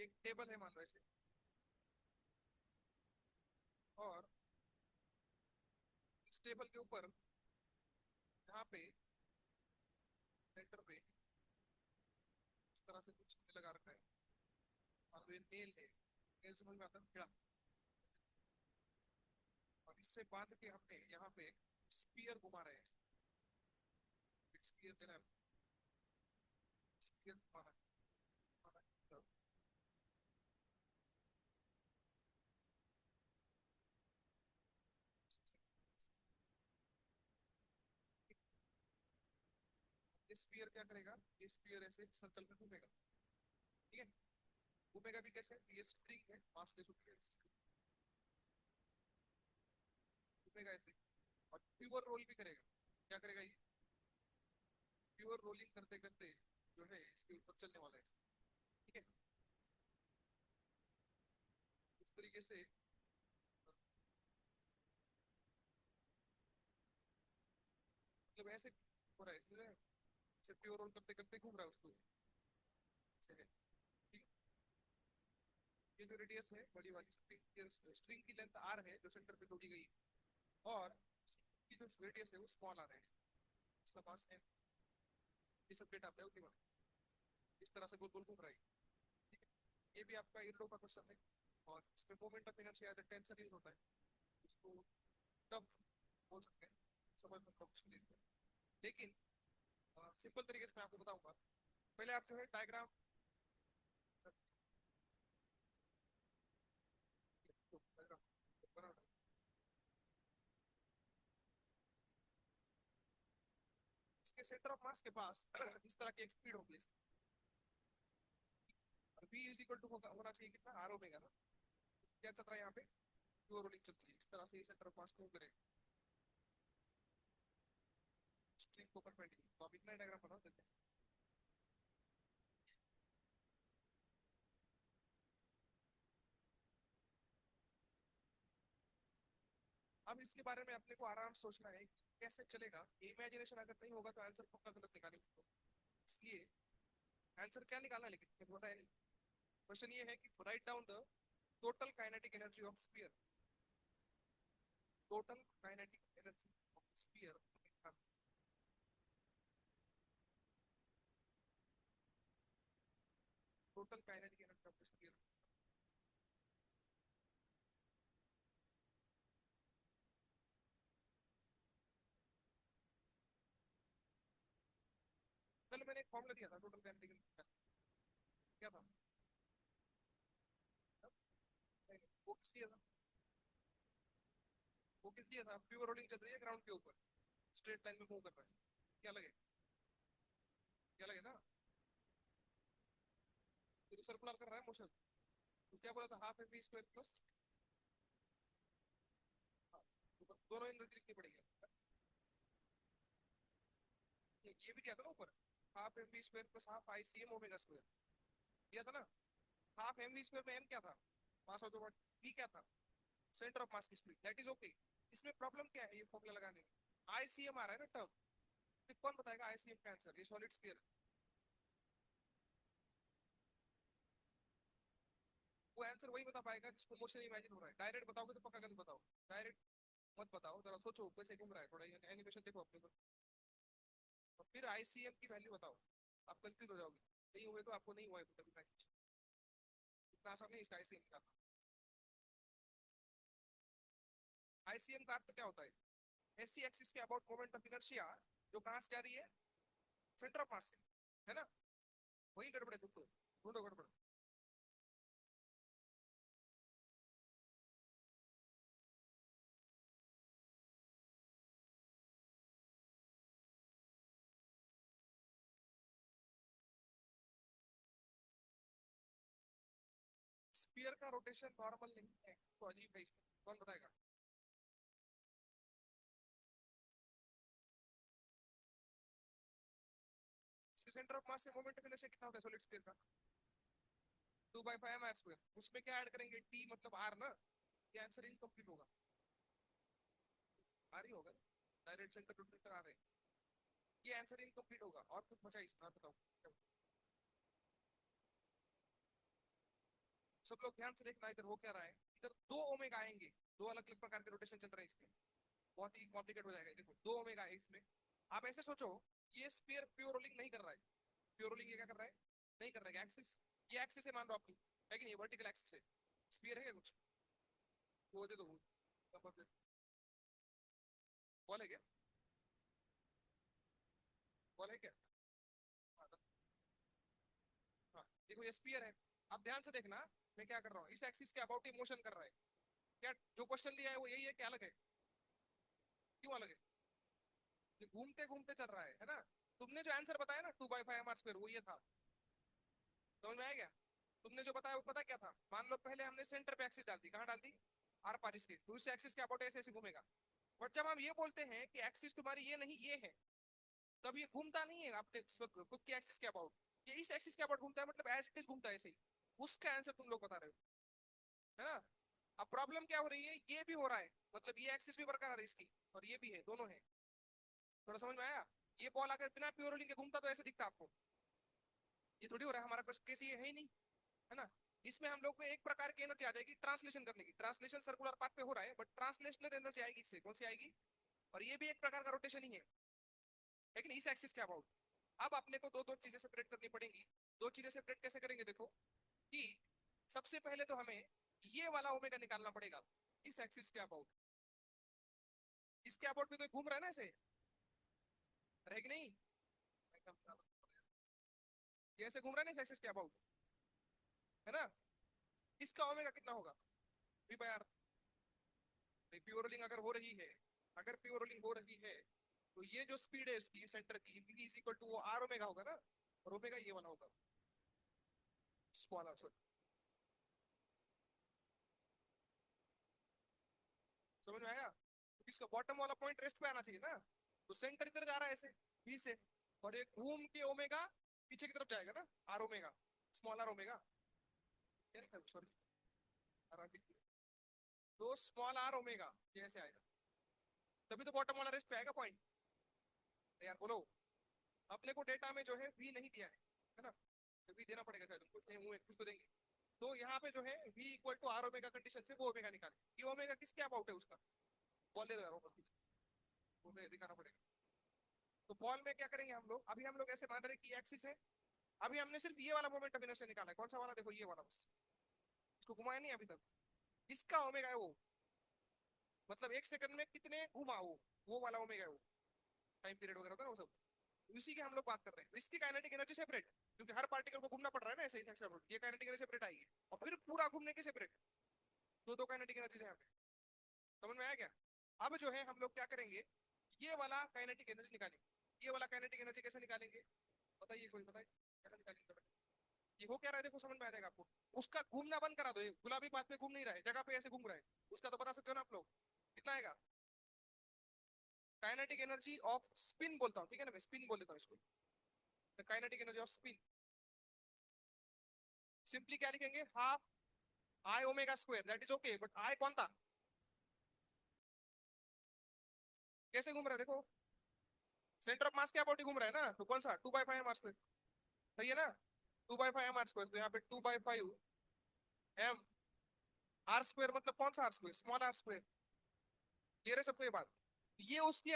एक टेबल है मान लो ऐसे, और इस टेबल के ऊपर यहाँ पे सेंटर पे इस तरह से कुछ लगा रखा है। मान लो ये नेल है, नेल समझ में आता है क्या? और इससे बांध के हमने यहाँ पे स्पीयर घुमा रहे हैं, स्पीयर देना है, स्पीयर घुमाना है, घुमाना है। तो ये स्पीयर क्या करेगा, ये स्पीयर ऐसे सर्कल में घूमेगा, ठीक है? घूमेगा भी कैसे, ये स्प्रिंग है, मास देखो घूमेगा ऐसे। और प्योर रोल भी करेगा, क्या करेगा ये, प्योर रोलिंग करते करते जो है इसके ऊपर चलने वाला है, ठीक है? इस तरीके से मतलब ऐसे हो रहा है, समझ रहे हैं? ऐसे प्योर रोल करते करते घूम रहा है उसको, ऐसे है, ठीक है? ये जो रेडियस है बड़ी वाली स्ट्रिंग, स्ट्रिंग की लेंथ आर है जो सेंटर पे जोड़ी गई है, और की जो रेडियस है वो स्मॉल आर है, इसका मास है, ये सब डेटा आपका ओके। इस तरह से गोल गोल घूम रहा है, ठीक है? ये भी आपका इन का क्वेश्चन है। और इसमें मोमेंट ऑफ इनर्शिया या टेंशन यूज होता है, इसको तब बोल सकते हैं, समझ में थोड़ा मुश्किल है, लेकिन सिंपल तरीके से मैं आपको बताऊंगा। पहले आप जो है डायग्राम बना, इसके सेंटर ऑफ मास के पास इस तरह की एक स्पीड होगी इसकी, और v इज इक्वल टू होना चाहिए कितना, आर ओमेगा ना। क्या चल रहा है यहाँ पे, प्योर रोलिंग चल रही है, इस तरह से सेंटर ऑफ मास को करेगा स्ट्रिंग को परपेंडिकुलर। तो आप इतना डायग्राम बना देते हैं। अब इसके बारे में अपने को आराम से सोचना है कि कैसे चलेगा, इमेजिनेशन अगर नहीं होगा तो आंसर पक्का गलत निकालेंगे। इसलिए आंसर क्या निकालना है, लेकिन मुझे बताया नहीं। क्वेश्चन ये है कि write down the total kinetic energy of sphere, total kinetic energy of sphere, total kinetic energy of sphere. कल मैंने एक फॉर्मूला दिया था टोटल काइनेटिक एनर्जी का, क्या था? वो किस दिया था, वो किस दिया था, प्योर रोलिंग चल रही है ग्राउंड के ऊपर, स्ट्रेट लाइन में मूव कर रहा है, क्या लगे, क्या लगे ना? ये तो सर्कुलर कर रहा है मोशन। तो क्या बोला था, half M V square plus, तो दोनों एनर्जी लिखनी पड़ेगी। ये भी दिया था ना ऊपर, half M V square plus half I C M omega square, दिया था ना? हाफ एम वी स्क्वायर में एम क्या था, mass of the body, V क्या था, सेंटर ऑफ मास की स्पीड, दैट इज ओके। इसमें प्रॉब्लम क्या है, ये फॉर्मूला लगाने में आई सी एम आ रहा है ना टर्म, तो कौन बताएगा आई सी एम का आंसर, ये सॉलिड स्फीयर है। वो आंसर वही बता पाएगा जिसको मोशन इमेजिन हो रहा है, डायरेक्ट बताओगे तो पक्का गलत बताओ, डायरेक्ट मत बताओ, जरा सोचो कैसे घूम रहा है, थोड़ा एनिमेशन देखो अपने को, और फिर आईसीएम की वैल्यू बताओ। आप कंफ्यूज हो जाओगे, नहीं हुए तो आपको नहीं हुआ है तो कभी नहीं, इतना आसान नहीं इसका आईसीएम का। आईसीएम का अर्थ क्या होता है, एससी एक्सिस के अबाउट मोमेंट ऑफ इनर्शिया, जो कहां से जा रही है, सेंटर ऑफ मास से, है ना? वही गड़बड़ है तुमको, ढूंढो गड़बड़। स्फीयर का रोटेशन नॉर्मल नहीं है तो अजीब है, इसमें कौन बताएगा? इसके सेंटर ऑफ मास से मोमेंट ऑफ इनर्शिया कितना होता है सॉलिड स्फीयर का, 2/5 m r स्क्वायर, उसमें क्या ऐड करेंगे, टी मतलब आर ना, ये आंसर इनकम्प्लीट होगा, आर ही होगा, डायरेक्ट सेंटर टू सेंटर आ रहे हैं, ये आंसर इनकम्प्लीट होगा। और कुछ बचा इसमें, आप बताओ। सब लोग ध्यान से देखना इधर हो क्या रहा है, इधर दो ओमेगा आएंगे, दो अलग अलग प्रकार के रोटेशन चल रहे हैं इसमें, बहुत ही कॉम्प्लिकेट हो जाएगा। देखो दो ओमेगा है इसमें, आप ऐसे सोचो ये स्फीयर प्योर रोलिंग नहीं कर रहा है, प्योर रोलिंग ये क्या कर रहा है, नहीं कर रहा है, एक्सिस, ये एक्सिस है मान लो आपकी, है कि नहीं, वर्टिकल एक्सिस है, स्फीयर है क्या कुछ, वो दे दो, बॉल है क्या, बॉल है क्या, हाँ, हाँ देखो ये स्फीयर है। अब ध्यान से देखना मैं क्या कर रहा हूँ, इस एक्सिस के अबाउट ही मोशन कर रहा है, क्या जो क्वेश्चन दिया है वो यही है, क्या अलग है, क्यों अलग है, ये घूमते घूमते चल रहा है ना। तुमने जो आंसर बताया ना 2/5 m² वो ये था, समझ में आया क्या, तुमने जो बताया वो पता क्या था, मान लो पहले हमने सेंटर पे एक्सिस डाल दी, कहाँ डाल दी, आर पार इसके, तो उस एक्सिस के अबाउट ऐसे ऐसे घूमेगा। बट जब हम ये बोलते हैं कि एक्सिस तुम्हारी ये नहीं ये है, तब ये घूमता नहीं है आपने खुद के एक्सिस के अबाउट, ये इस एक्सिस के अबाउट घूमता है, मतलब एज इट इज घूमता है ऐसे ही। उसका आंसर तुम लोग बता रहे हो, है ना। अब प्रॉब्लम क्या हो रही है, ये भी हो रहा है, मतलब ये एक्सिस भी बरकरार है इसकी, और ये भी है, दोनों है। थोड़ा समझ में आया, ये बॉल अगर बिना प्योर रोलिंग के घूमता तो ऐसे दिखता आपको, ये थोड़ी हो रहा है, हमारा केस ये है ही नहीं, है ना। इसमें हम लोग को एक प्रकार की एनर्जी आ जाएगी ट्रांसलेशन करने की, ट्रांसलेशन सर्कुलर पाथ पे हो रहा है, बट ट्रांसलेशनल एनर्जी आएगी इससे, कौन सी आएगी, और ये भी एक प्रकार का रोटेशन ही है, लेकिन इस एक्सिस के अबाउट। अब अपने को दो दो चीजें सेपरेट करनी पड़ेंगी। दो चीजें सेपरेट कैसे करेंगे, देखो कि सबसे पहले तो हमें ये वाला ओमेगा निकालना पड़ेगा इस एक्सिस के अबाउट, इसके अबाउट भी तो घूम रहा है ना ऐसे, रहेगी नहीं, ये ऐसे घूम रहा है ना इस एक्सिस के अबाउट, है ना। इसका ओमेगा कितना होगा, V by R. Pure rolling अगर हो रही है, अगर प्योर रोलिंग हो रही है, तो ये जो स्पीड है इसकी सेंटर की v इज इक्वल टू वो आर ओमेगा होगा ना, और ओमेगा ये वाला होगा, स्मॉल आर, सॉरी, समझ में आया। तो इसका बॉटम वाला पॉइंट रेस्ट पे आना चाहिए ना, तो सेंटर इधर जा रहा है ऐसे v से, और एक घूम के ओमेगा पीछे की तरफ जाएगा ना, R omega, small R omega, sorry, तो स्मॉल आर ओमेगा ये ऐसे आएगा, तभी तो बॉटम वाला रेस्ट पे आएगा पॉइंट। यार बोलो, अपने को डेटा में जो है v नहीं दिया है ना, तो v देना पड़ेगा शायद तुमको, मुंह किसको देंगे, तो यहाँ पे जो है v equal to R omega condition से वो ओमेगा निकाले, ये ओमेगा किसके अबाउट है उसका, बॉल दे दो यार ऊपर पीछे, वो दिखाना पड़ेगा। तो बॉल में क्या करेंगे हम लोग, अभी हम लोग ऐसे मान रहे हैं कि एक्सिस है, अभी हमने सिर्फ ये वाला मोमेंट ऑफ इनर्शिया निकाला है, कौन सा वाला, देखो ये वाला, बस इसको घुमाया नहीं अभी तक, इसका ओमेगा है वो, मतलब एक सेकंड में कितने घुमा वो वाला ओमेगा है वो, टाइम पीरियड वगैरह होता है ना वो सब, उसी की हम लोग बात कर रहे हैं। इसकी काइनेटिक एनर्जी सेपरेट, क्योंकि हर पार्टिकल को घूमना पड़ रहा है ना ऐसे ही, ये काइनेटिक एनर्जी सेपरेट आएगी, और फिर पूरा घूमने की सेपरेट, दो दो काइनेटिक एनर्जी है यहाँ पे, समझ में आया क्या। अब जो है हम लोग क्या करेंगे, ये वाला काइनेटिक एनर्जी निकालेंगे, ये वाला काइनेटिक एनर्जी कैसे निकालेंगे, बताइए कोई बताइए कैसे निकालेंगे, ये हो क्या रहा है, देखो समझ में आ जाएगा आपको। उसका घूमना बंद करा दो, ये गुलाबी पात पे घूम नहीं रहा है, जगह पे ऐसे घूम रहा है, उसका तो बता सकते हो ना आप लोग, कितना आएगा, काइनेटिक एनर्जी ऑफ स्पिन बोलता हूँ, ठीक है ना, मैं स्पिन बोल देता हूँ इसको, the kinetic energy off spin, simply क्या लिखेंगे, half I omega square, that is okay, but I कौन था, कैसे घूम रहा है देखो, सेंटर ऑफ मास के अबाउट ही घूम रहा है ना, तो कौन सा 2/5 m², सही है ना, 2/5 m², तो यहाँ पे 2/5 m आर स्क्वायर, मतलब कौन सा R square, small R square, clear है सबको ये बात। ये उसकी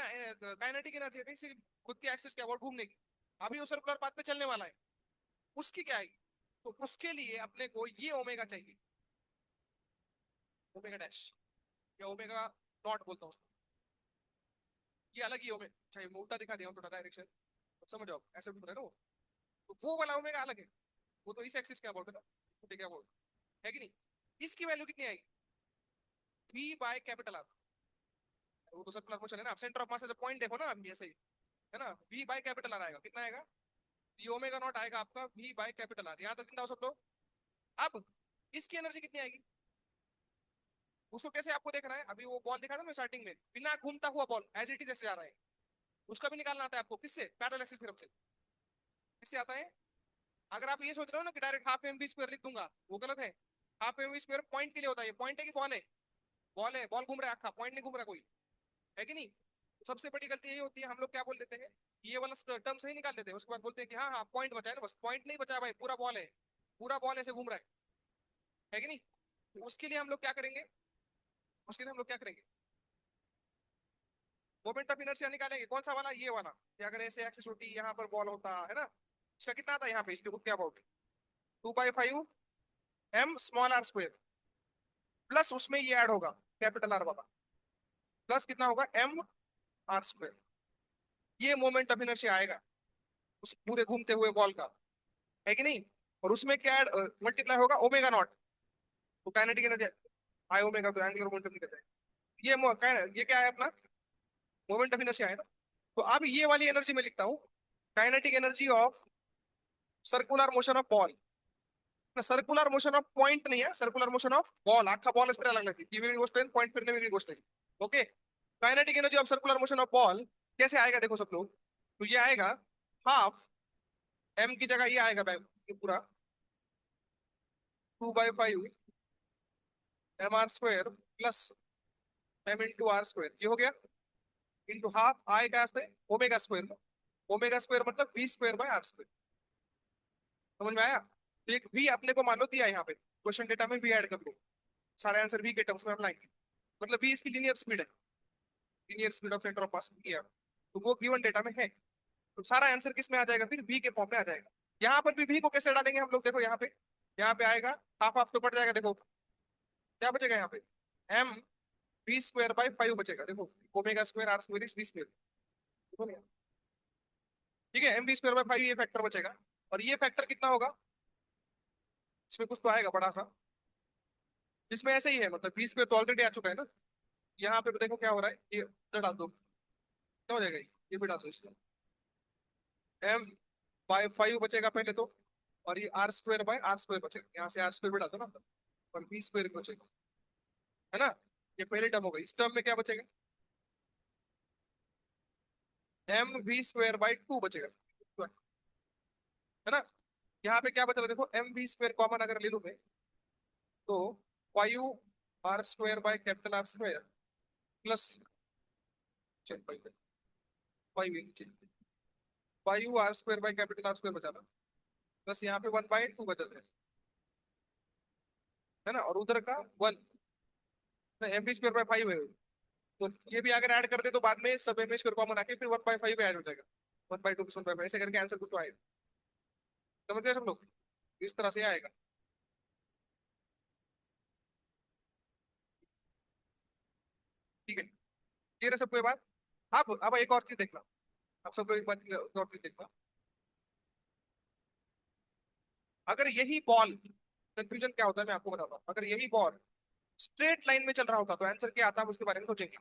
काइनेटिक एनर्जी है किसी खुद के एक्सिस के अबाउट घूमने की, अभी वो सर्कुलर पाथ पे चलने वाला है, उसकी क्या आएगी, तो उसके लिए अपने को ये ओमेगा चाहिए, ओमेगा डैश, या ओमेगा नॉट बोलता हूँ उसको, ये अलग ही ओमेगा, चाहिए मैं उल्टा दिखा दिया हूँ थोड़ा डायरेक्शन, तो समझ जाओ ऐसे घूम रहे ना वो, तो वो वाला ओमेगा अलग है, वो तो इस एक्सिस के अबाउट है ना, ठीक है, वो है कि नहीं, इसकी वैल्यू कितनी आएगी, v/कैपिटल आर, वो तो सर्कुलर मोशन है ना, सेंटर ऑफ मास से पॉइंट देखो ना अभी ऐसे ही, है ना, v/कैपिटल आर आएगा, कितना आएगा, ये ओमेगा नॉट आएगा आपका v/कैपिटल आर, यहाँ तक चिंता हो सब लोग। अब इसकी एनर्जी कितनी आएगी, उसको कैसे आपको देखना है, अभी वो बॉल दिखा था ना स्टार्टिंग में, बिना घूमता हुआ बॉल एज इट इज ऐसे जा रहा है, उसका भी निकालना आता है आपको, किससे, पैरेलल एक्सिस थ्योरम से, किससे आता है, अगर आप ये सोच रहे हो ना कि direct half M V square लिख दूंगा, वो गलत है, half M V square point के लिए होता है, पॉइंट है कि बॉल है, बॉल है, बॉल घूम रहा है आपका, पॉइंट नहीं घूम रहा कोई, है कि नहीं। सबसे बड़ी गलती यही होती है, हम लोग क्या बोल देते हैं, ये वाला टर्म सही निकाल देते हैं, उसके बाद बोलते हैं कि हाँ हाँ पॉइंट बचा है ना, बस पॉइंट नहीं बचा भाई, पूरा बॉल है, पूरा बॉल ऐसे घूम रहा है, है कि नहीं? तो उसके लिए हम लोग क्या करेंगे, उसके लिए हम लोग क्या करेंगे, मोमेंट ऑफ इनर्शिया निकालेंगे। कौन सा वाला, ये वाला, कि अगर ऐसे एक्सिस होती यहाँ पर बॉल होता है ना, इसका कितना आता है यहाँ पे, इसके क्या about 2/5 m small R square, plus उसमें ये ऐड होगा कैपिटल आर वाला, प्लस कितना होगा m आर स्क्वायर। ये मोमेंट ऑफ इनर्शिया आएगा उस पूरे घूमते हुए बॉल का, है कि नहीं? और उसमें क्या ऐड मल्टीप्लाई होगा ओमेगा नॉट, तो काइनेटिक एनर्जी आई ओमेगा, तो एंगुलर मोमेंटम निकलता है। ये क्या है अपना, मोमेंट ऑफ इनर्शिया है ना। तो अब ये वाली एनर्जी में लिखता हूँ, kinetic energy of circular motion of ball. Circular motion of point नहीं है, सर्कुलर मोशन ऑफ बॉल, आखा बॉल इस पर अलग लगती है, गिविंग वो स्ट्रेंथ, पॉइंट फिरने में गिविंग वो strength. Okay, kinetic energy of circular motion of ball कैसे आएगा, देखो सब लोग, तो ये आएगा हाफ एम की जगह ये आएगा ये पूरा 2/5 M R square plus M into R square, ये हो गया, इंटू हाफ आए क्या से ओमेगा स्क्वायर, ओमेगा स्क्वायर मतलब V square by R square. समझ में आया? तो एक वी अपने को मान लो दिया यहाँ पे, क्वेश्चन डेटा में वी ऐड कर लो, सारे आंसर वी के टर्म्स में हम लाएंगे। मतलब वी इसकी लीनियर स्पीड है, linear speed of centre of मास किया, तो वो गिवन डेटा में है। तो सारा आंसर किस में आ जाएगा, फिर वी के फॉर्म में आ जाएगा। यहाँ पर भी वी को कैसे डालेंगे हम लोग, देखो यहाँ पे आएगा हाफ, हाफ तो पड़ जाएगा, देखो क्या बचेगा यहाँ पे, एम वी स्क्वायर बाई 5 बचेगा, देखो omega square R square is V square, ठीक है, एम वी स्क्वायर बाई 5 ये फैक्टर बचेगा। और ये फैक्टर कितना होगा, इसमें कुछ तो आएगा बड़ा सा, इसमें ऐसे ही है, मतलब वी स्क्वायर तो ऑलरेडी आ चुका है ना। यहाँ पे देखो क्या हो रहा है, ये इधर डाल दो, क्या हो जाएगा, ये भी डाल दो इसमें, एम बाय 5 बचेगा पहले तो, और ये R square by R square बचेगा, यहाँ से आर स्क्वायर भी डाल दो ना, और वी स्क्वायर बचेगा, है ना। ये पहले टर्म हो गई, इस टर्म में क्या बचेगा, एम वी स्क्वायर बाई 2 बचेगा, है ना। यहाँ पे क्या बचा, देखो एम वी स्क्वायर कॉमन अगर ले लूं मैं, तो 5 R square by capital R square plus 5 R square by capital R square बचा था, प्लस यहाँ पे 1/2 बचल है ना, और उधर का 1, एम वी स्क्वायर बाय 5 है, तो ये भी अगर ऐड कर दे तो बाद में सब एम स्क्वायर कॉमन आके फिर 1/5 ऐड हो जाएगा, 1/2 1/5 ऐसे करके आंसर कुछ तो आएगा। समझ गए सब लोग, इस तरह से आएगा। ठीक है, ये रहा सबको ये बात। अब एक और चीज देखना, अब सबको एक बात, एक और चीज देखना, अगर यही बॉल, कंफ्यूजन क्या होता है मैं आपको बताता हूँ, अगर यही बॉल स्ट्रेट लाइन में चल रहा होता तो आंसर क्या आता है उसके बारे में सोचेंगे।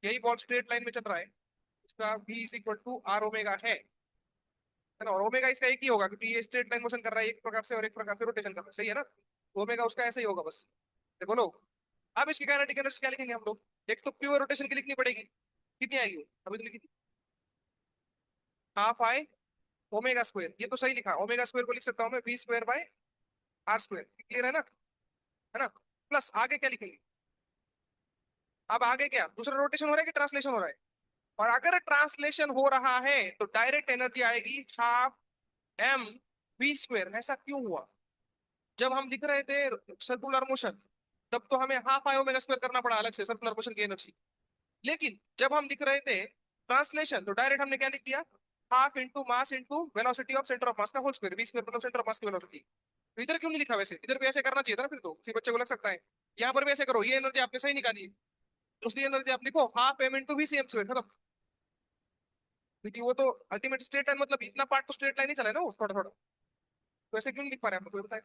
यही बॉल स्ट्रेट लाइन में चल रहा है, इसका v is equal to R omega है ना, और ओमेगा इसका एक ही होगा क्योंकि ये स्ट्रेट लाइन मोशन कर रहा है एक प्रकार से और एक प्रकार से रोटेशन कर रहा है, सही है ना। ओमेगा उसका ऐसे ही होगा बस। देखो लोग, अब इसकी काइनेटिक एनर्जी क्या लिखेंगे हम लोग, एक तो प्योर रोटेशन की लिखनी पड़ेगी, कितनी आएगी वो? अभी तो लिखी थी, हाफ आई ओमेगा स्क्वायर, ये तो सही लिखा, ओमेगा स्क्वायर को लिख सकता हूँ मैं V square by R square, clear है ना। प्लस आगे क्या लिखेंगे, अब आगे क्या दूसरा रोटेशन हो रहा है कि ट्रांसलेशन हो रहा है, और अगर ट्रांसलेशन हो रहा है तो डायरेक्ट एनर्जी आएगी हाफ एम वी स्क्वायर। ऐसा क्यों हुआ, जब हम लिख रहे थे सर्कुलर मोशन तब तो हमें हाफ आई ओमेगा स्क्वायर करना पड़ा अलग से सर्कुलर मोशन की एनर्जी, लेकिन जब हम लिख रहे थे ट्रांसलेशन तो डायरेक्ट हमने क्या लिख दिया, half into mass into velocity of centre of mass का होल स्क्वायर, वी स्क्वायर मतलब सेंटर ऑफ मास की वेलोसिटी। तो इधर क्यों नहीं लिखा, वैसे इधर भी ऐसे करना चाहिए था ना, फिर तो किसी बच्चे को लग सकता है। यहाँ पर भी ऐसे करो, ये एनर्जी आपने सही निकाली, दूसरी एनर्जी आप लिखो half M into V C M square, खत्म। क्योंकि वो तो अल्टीमेट स्ट्रेट लाइन, मतलब इतना पार्ट तो स्ट्रेट लाइन ही चला है ना वो, थोड़ा थोड़ा, तो ऐसे क्यों नहीं लिख पा रहे हैं, आपको बताए।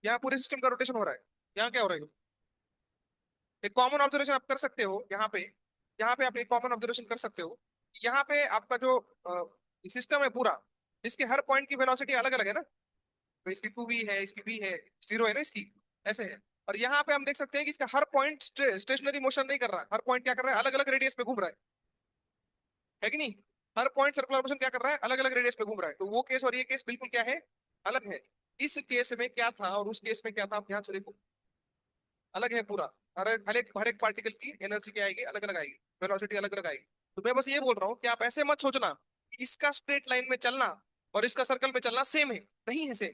यहाँ पूरे सिस्टम का रोटेशन हो रहा है, यहाँ क्या हो रहा है, एक कॉमन ऑब्जर्वेशन आप कर सकते हो यहाँ पे आप एक कॉमन ऑब्जर्वेशन कर सकते हो, यहाँ पे आपका जो सिस्टम है पूरा, इसके हर पॉइंट की वेलोसिटी अलग अलग है ना, तो इसकी 2v है, इसकी v है, 0 है ना इसकी, ऐसे है। और यहाँ पे हम देख सकते हैं कि इसका हर पॉइंट स्टेशनरी मोशन नहीं कर रहा है, हर पॉइंट क्या कर रहा है, अलग अलग रेडियस पे घूम रहा है कि नहीं। हर पॉइंट सर्कुलर मोशन क्या कर रहा है, अलग अलग रेडियस पे घूम रहा है, तो वो केस और ये केस बिल्कुल क्या है, अलग है। इस केस में क्या था और उस केस में क्या था, आप ध्यान से देखो, अलग है पूरा। हर एक पार्टिकल की एनर्जी क्या आएगी, अलग अलग आएगी, वेलोसिटी अलग अलग आएगी। तो मैं बस ये बोल रहा हूँ कि आप ऐसे मत सोचना कि इसका स्ट्रेट लाइन में चलना और इसका सर्कल में चलना सेम है, नहीं है सेम।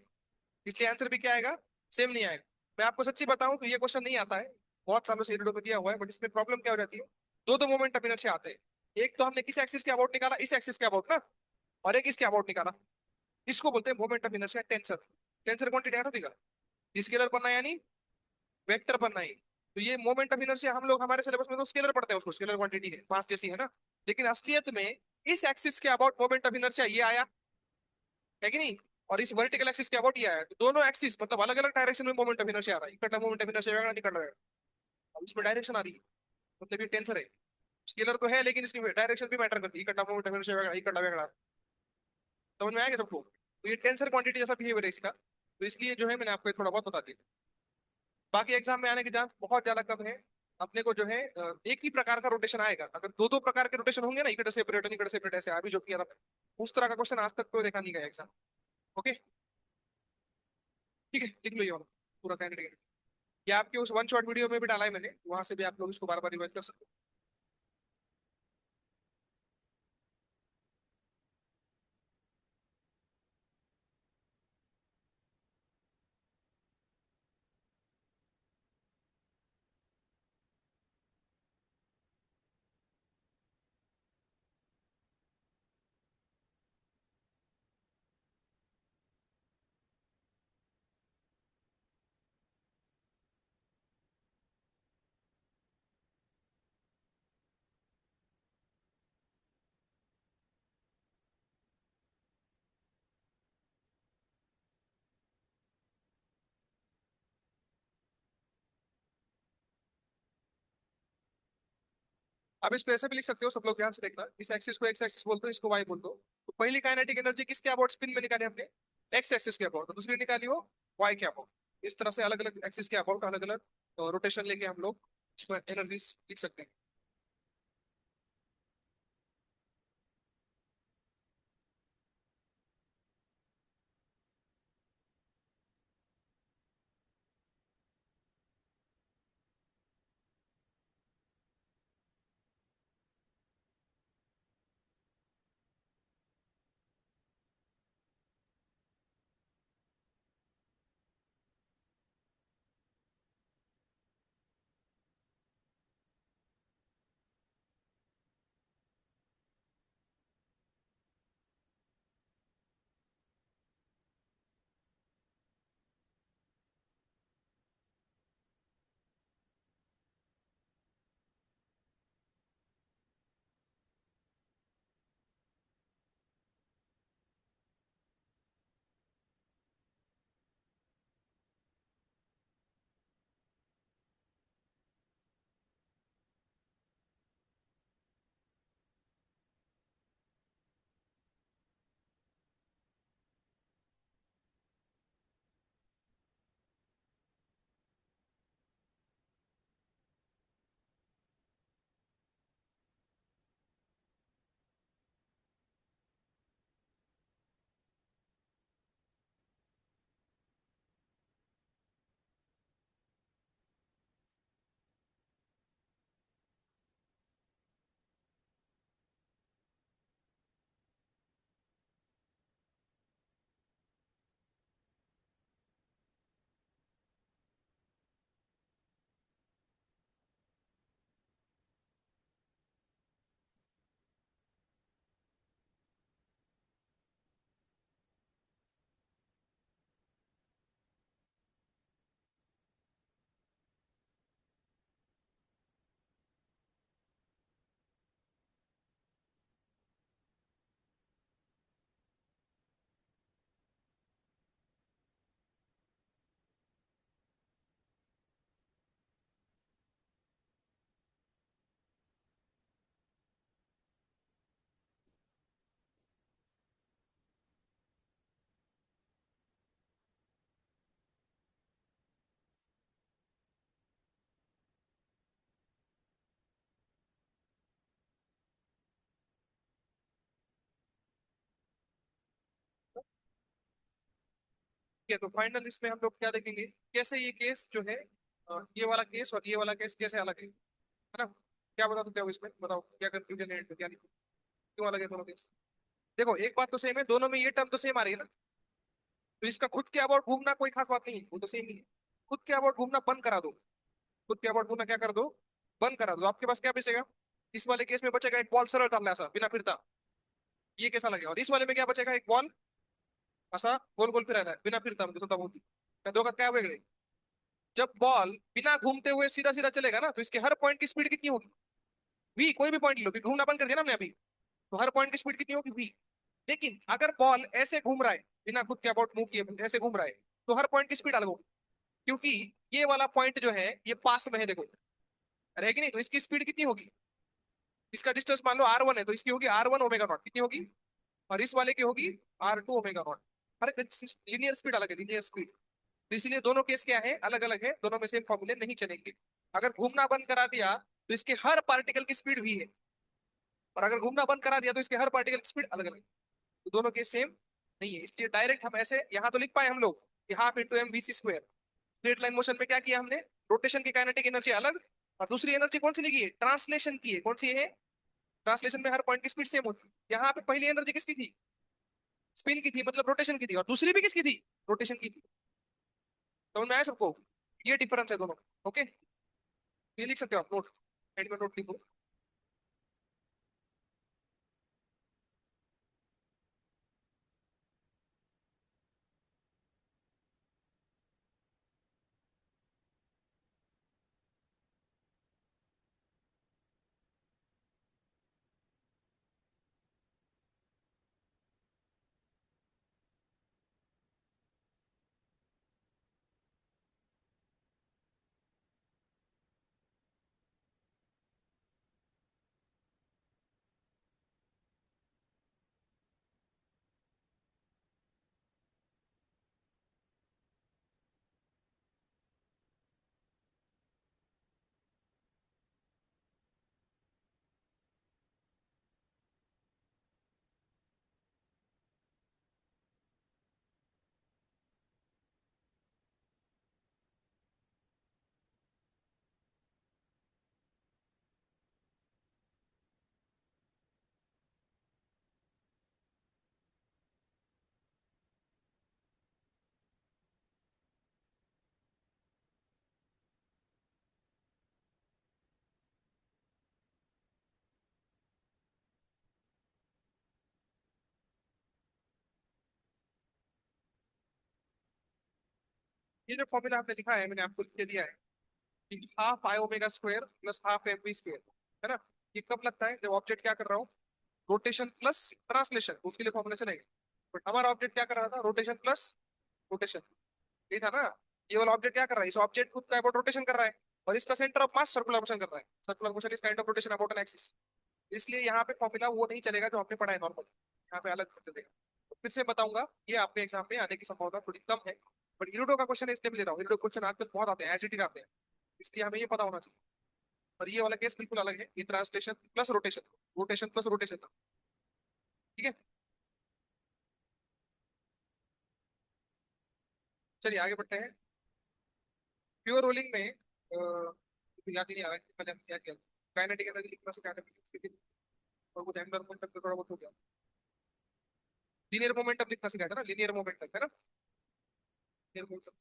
इसलिए आंसर भी क्या आएगा, सेम नहीं आएगा। मैं आपको सच्ची बताऊं तो ये क्वेश्चन नहीं आता है, बहुत सालों से रीडो में दिया हुआ है, बट इसमें प्रॉब्लम क्या हो जाती है, दो दो मोमेंट ऑफ इनर्शिया आते हैं। एक तो हमने किस एक्सिस के अबाउट निकाला, इस एक्सिस के अबाउट ना, और एक इसके अबाउट निकाला। इसको बोलते हैं moment of inertia tensor. Tensor quantity है ना, स्केलर बनना यानी वेक्टर बनना ही। तो ये मोमेंट ऑफ इनर्शिया हम लोग हमारे सिलेबस में तो स्केलर पढ़ते हैं, उसको स्केलर क्वांटिटी है, मास जैसी है ना। लेकिन असलियत में इस एक्सिस के अबाउट मोमेंट ऑफ इनर्शिया ये आया है कि नहीं, और इस वर्टिकल एक्सिस के अबाउट ये आया। तो दोनों एक्सिस मतलब अलग अलग डायरेक्शन में मोमेंट ऑफ इनर्शिया आ रहा है, इकट्ठा मोमेंट ऑफ इनर्शिया वेगड़ा निकल रहा है। अब इसमें डायरेक्शन आ रही है, मतलब ये टेंसर है। स्केलर तो है लेकिन इसकी डायरेक्शन भी मैटर करती है, इकट्ठा मोमेंट ऑफ इनर्शिया वेगड़ा इकट्ठा वेगड़ा। समझ में आएगा सबको, तो ये टेंसर क्वांटिटी जैसा बिहेवियर है इसका, तो इसलिए जो है मैंने आपको थोड़ा बहुत बता दिया। बाकी एग्जाम में आने के चांस बहुत ज्यादा कम है। अपने को जो है एक ही प्रकार का रोटेशन आएगा। अगर दो दो प्रकार के रोटेशन होंगे ना, इकट्ठे सेपरेट इकट्ठे सेपरेट, ऐसे अभी जो किया था, उस तरह का क्वेश्चन आज तक तो देखा नहीं गया एग्जाम। ओके, ठीक है, लिख लो ये वाला पूरा कैंडिडेट। ये आपके उस वन शॉट वीडियो में भी डाला है मैंने, वहां से भी आप लोग इसको बार बार रिवाइज कर सकते हो। अब इसको ऐसे भी लिख सकते हो, सब लोग ध्यान से देखना, इस एक्सिस को एक्स एक्सिस बोलते हो, इसको वाई बोलते हो। तो पहली काइनेटिक एनर्जी किसके अबाउट स्पिन में निकाली हमने, एक्स एक्सिस के अबाउट, तो दूसरी निकाली हो वाई के अबाउट। इस तरह से अलग अलग एक्सिस के अबाउट अलग अलग रोटेशन लेके हम लोग इसमें एनर्जी लिख सकते हैं। ठीक है, तो फाइनल इसमें हम लोग क्या देखेंगे, कैसे ये केस जो है ये वाला केस और ये वाला केस कैसे अलग है ना। क्या बता सकते हो इसमें, बताओ क्या कंफ्यूजन है, क्या नहीं, क्यों अलग है दोनों केस। देखो एक बात तो सेम है, दोनों में ये टर्म तो सेम आ रही है ना, तो इसका खुद के अबाउट घूमना कोई खास बात नहीं है, वो तो सेम ही है। खुद के अबाउट घूमना बंद करा दो, खुद के अबाउट घूमना क्या कर दो, बंद करा दो, आपके पास क्या बचेगा? इस वाले केस में बचेगा एक बॉल सरल डालना ऐसा बिना फिरता, ये कैसा लगेगा? और इस वाले में क्या बचेगा? एक बॉल ऐसा गोल गोल फिरा है बिना फिरता, मुझे तो बोलती मैं दो का क्या होगा? जब बॉल बिना घूमते हुए सीधा सीधा चलेगा ना, तो इसके हर पॉइंट की स्पीड कितनी होगी? वी, कोई भी पॉइंट लो, घूमना बंद कर दिया ना हमने अभी, तो हर पॉइंट की स्पीड कितनी होगी? वी। लेकिन अगर बॉल ऐसे घूम रहा है, बिना खुद के अबाउट मूव किए ऐसे घूम रहा है, तो हर पॉइंट की स्पीड अलग होगी, क्योंकि ये वाला पॉइंट जो है ये पास में है, देखो रहेगी नहीं, तो इसकी स्पीड कितनी होगी? इसका डिस्टेंस मान लो R1 है, तो इसकी होगी R1 ओमेगा नॉट, कितनी होगी? और इस वाले की होगी R2 ओमेगा नॉट। हर लीनियर स्पीड अलग है, लीनियर स्पीड। तो इसलिए दोनों केस क्या है, अलग अलग है, दोनों में सेम फॉर्मूले नहीं चलेंगे। अगर घूमना बंद करा दिया तो इसके हर पार्टिकल की स्पीड भी है, और अगर घूमना बंद करा दिया तो इसके हर पार्टिकल की स्पीड अलग अलग है। तो दोनों केस सेम नहीं है, इसलिए डायरेक्ट हम ऐसे यहाँ तो लिख पाए हम लोग कि half into M V C square. Straight line motion में क्या किया हमने? रोटेशन की काइनेटिक एनर्जी अलग, और दूसरी एनर्जी कौन सी लिखी है? ट्रांसलेशन की है। कौन सी है? ट्रांसलेशन में हर पॉइंट की स्पीड सेम होती है। यहाँ पे पहली एनर्जी किसकी थी? स्पिन की थी, मतलब रोटेशन की थी, और दूसरी भी किसकी थी? रोटेशन की थी। समझ में आया सबको? ये डिफरेंस है दोनों। ओके, ये लिख सकते हो आप, नोट हेड में नोट लिखो। ये जो फॉर्मूला आपने लिखा है, मैंने आपको लिख के दिया है कि half I omega square plus half M V square, है ना? ये कब लगता है? जब ऑब्जेक्ट क्या कर रहा हो, रोटेशन प्लस ट्रांसलेशन, उसके लिए फॉर्मूला चलेगा। बट हमारा ऑब्जेक्ट क्या कर रहा था? रोटेशन प्लस रोटेशन, ये था ना? ये वाला ऑब्जेक्ट क्या कर रहा है? इस ऑब्जेक्ट खुद का अबाउट रोटेशन कर रहा है, और इसका centre of mass circular motion कर रहा है। Circular motion is kind of rotation about an axis. इसलिए यहाँ पे फॉर्मूला वो नहीं चलेगा जो आपने पढ़ा है नॉर्मल, यहाँ पे अलग चलेगा। तो फिर से बताऊंगा, ये आपके एग्जाम में आने की संभावना थोड़ी कम है, बट इरिडो का क्वेश्चन है इसलिए मैं ले रहा हूँ। इरिडो क्वेश्चन आजकल बहुत आते हैं, एज इट इज आते हैं, इसलिए हमें ये पता होना चाहिए। और ये वाला केस बिल्कुल अलग है, ये translation plus rotation, rotation plus rotation था। ठीक है, चलिए आगे बढ़ते हैं। प्योर रोलिंग में याद ही नहीं आ रहा है कि पहले हमने क्या किया। काइनेटिक एनर्जी लिखना से काइनेटिक, और कुछ एंगुलर मोमेंटम पे थोड़ा बहुत हो गया। लीनियर मोमेंटम लिखना सिखाया था ना, लीनियर मोमेंटम है ना, लीनियर मोमेंटम।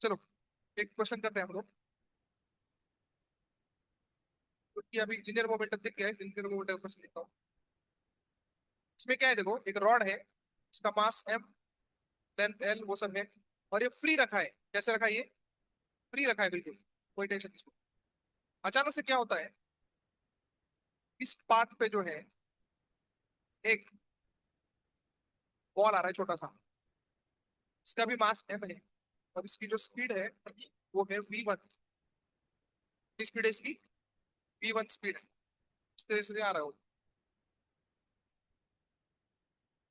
चलो एक क्वेश्चन करते हैं हम लोग, क्योंकि अभी लीनियर मोमेंटम दिख गया है, लीनियर मोमेंटम क्वेश्चन लिखता हूँ। इसमें क्या है, देखो एक रॉड है, इसका मास m, लेंथ l, वो सब है, और ये फ्री रखा है। कैसे रखा है ये? फ्री रखा है बिल्कुल, कोई टेंशन नहीं। अचानक से क्या होता है, इस पाथ पे जो है एक बॉल आ रहा है छोटा सा, इसका भी मास m है, और इसकी जो स्पीड है वो है v1। स्पीड है इसकी v1 स्पीड है, इस तरह से आ रहा है